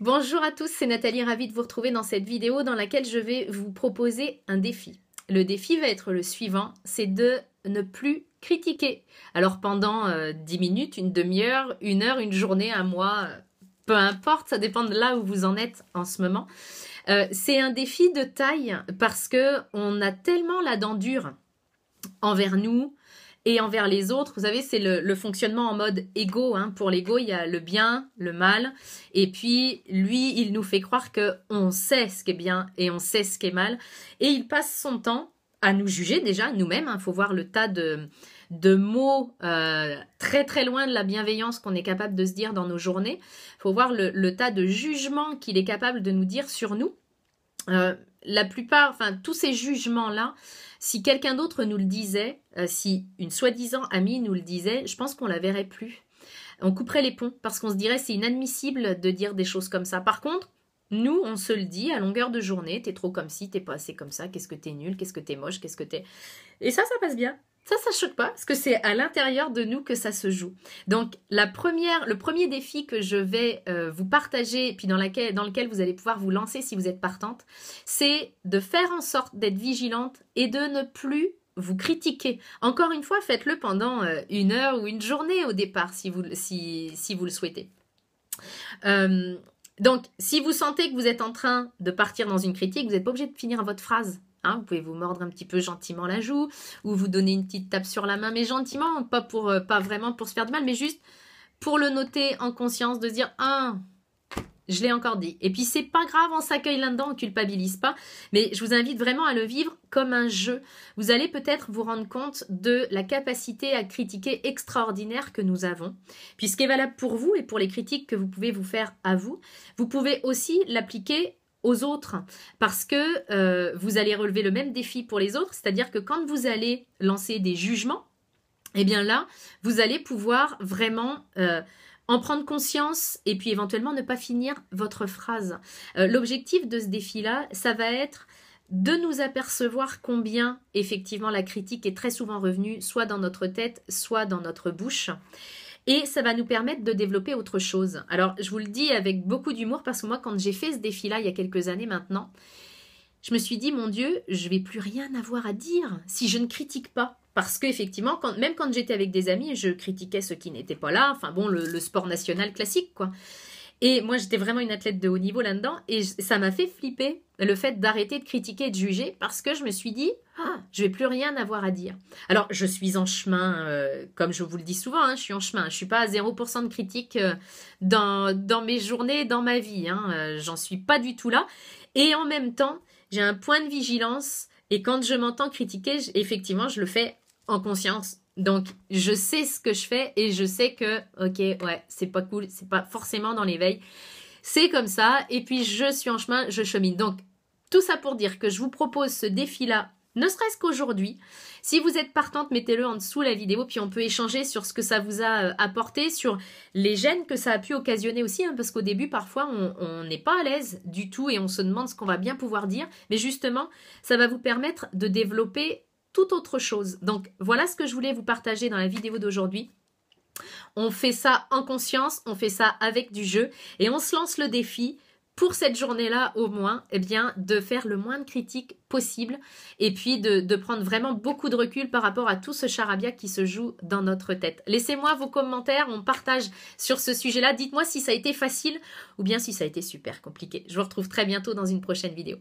Bonjour à tous, c'est Nathalie, ravie de vous retrouver dans cette vidéo dans laquelle je vais vous proposer un défi. Le défi va être le suivant, c'est de ne plus critiquer. Alors pendant 10 minutes, une demi-heure, une heure, une journée, un mois, peu importe, ça dépend de là où vous en êtes en ce moment. C'est un défi de taille parce que on a tellement la dent dure envers nous et envers les autres. Vous savez, c'est le fonctionnement en mode égo. Hein. Pour l'ego, il y a le bien, le mal. Et puis, lui, il nous fait croire qu'on sait ce qui est bien et on sait ce qui est mal. Et il passe son temps à nous juger déjà, nous-mêmes. Il faut voir le tas de mots très très loin de la bienveillance qu'on est capable de se dire dans nos journées. Il faut voir le tas de jugements qu'il est capable de nous dire sur nous. La plupart, enfin tous ces jugements-là, si quelqu'un d'autre nous le disait, si une soi-disant amie nous le disait, je pense qu'on la verrait plus. On couperait les ponts parce qu'on se dirait c'est inadmissible de dire des choses comme ça. Par contre, nous, on se le dit à longueur de journée, t'es trop comme ci, t'es pas assez comme ça, qu'est-ce que t'es nul, qu'est-ce que t'es moche, qu'est-ce que t'es... Et ça passe bien. Ça choque pas, parce que c'est à l'intérieur de nous que ça se joue. Donc, le premier défi que je vais vous partager, puis dans lequel vous allez pouvoir vous lancer si vous êtes partante, c'est de faire en sorte d'être vigilante et de ne plus vous critiquer. Encore une fois, faites-le pendant une heure ou une journée au départ, si vous le souhaitez. Donc, si vous sentez que vous êtes en train de partir dans une critique, vous n'êtes pas obligé de finir votre phrase. Hein, vous pouvez vous mordre un petit peu gentiment la joue ou vous donner une petite tape sur la main, mais gentiment, pas vraiment pour se faire du mal, mais juste pour le noter en conscience, de se dire « Ah, je l'ai encore dit ». Et puis, c'est pas grave, on s'accueille là-dedans, on culpabilise pas, mais je vous invite vraiment à le vivre comme un jeu. Vous allez peut-être vous rendre compte de la capacité à critiquer extraordinaire que nous avons. Puis, ce qui est valable pour vous et pour les critiques que vous pouvez vous faire à vous, vous pouvez aussi l'appliquer aux autres, parce que vous allez relever le même défi pour les autres, c'est-à-dire que quand vous allez lancer des jugements, eh bien là, vous allez pouvoir vraiment en prendre conscience et puis éventuellement ne pas finir votre phrase. L'objectif de ce défi-là, ça va être de nous apercevoir combien effectivement la critique est très souvent revenue, soit dans notre tête, soit dans notre bouche. Et ça va nous permettre de développer autre chose. Alors, je vous le dis avec beaucoup d'humour parce que moi, quand j'ai fait ce défi-là il y a quelques années maintenant, je me suis dit, mon Dieu, je vais plus rien avoir à dire si je ne critique pas. Parce qu'effectivement, même quand j'étais avec des amis, je critiquais ceux qui n'étaient pas là. Enfin bon, le sport national classique, quoi. Et moi, j'étais vraiment une athlète de haut niveau là-dedans. Et ça m'a fait flipper le fait d'arrêter de critiquer et de juger parce que je me suis dit, je vais plus rien avoir à dire. Alors, je suis en chemin, comme je vous le dis souvent, hein, je suis en chemin. Je suis pas à 0% de critique dans mes journées, dans ma vie. Hein, j'en suis pas du tout là. Et en même temps, j'ai un point de vigilance. Et quand je m'entends critiquer, effectivement, je le fais en conscience. Donc, je sais ce que je fais et je sais que, ok, ouais, c'est pas cool, c'est pas forcément dans l'éveil. C'est comme ça, et puis je suis en chemin, je chemine. Donc, tout ça pour dire que je vous propose ce défi-là, ne serait-ce qu'aujourd'hui. Si vous êtes partante, mettez-le en dessous la vidéo, puis on peut échanger sur ce que ça vous a apporté, sur les gênes que ça a pu occasionner aussi, hein, parce qu'au début, parfois, on n'est pas à l'aise du tout et on se demande ce qu'on va bien pouvoir dire. Mais justement, ça va vous permettre de développer tout autre chose. Donc, voilà ce que je voulais vous partager dans la vidéo d'aujourd'hui. On fait ça en conscience, on fait ça avec du jeu et on se lance le défi pour cette journée-là au moins, eh bien, de faire le moins de critiques possible et puis de prendre vraiment beaucoup de recul par rapport à tout ce charabia qui se joue dans notre tête. Laissez-moi vos commentaires, on partage sur ce sujet-là. Dites-moi si ça a été facile ou bien si ça a été super compliqué. Je vous retrouve très bientôt dans une prochaine vidéo.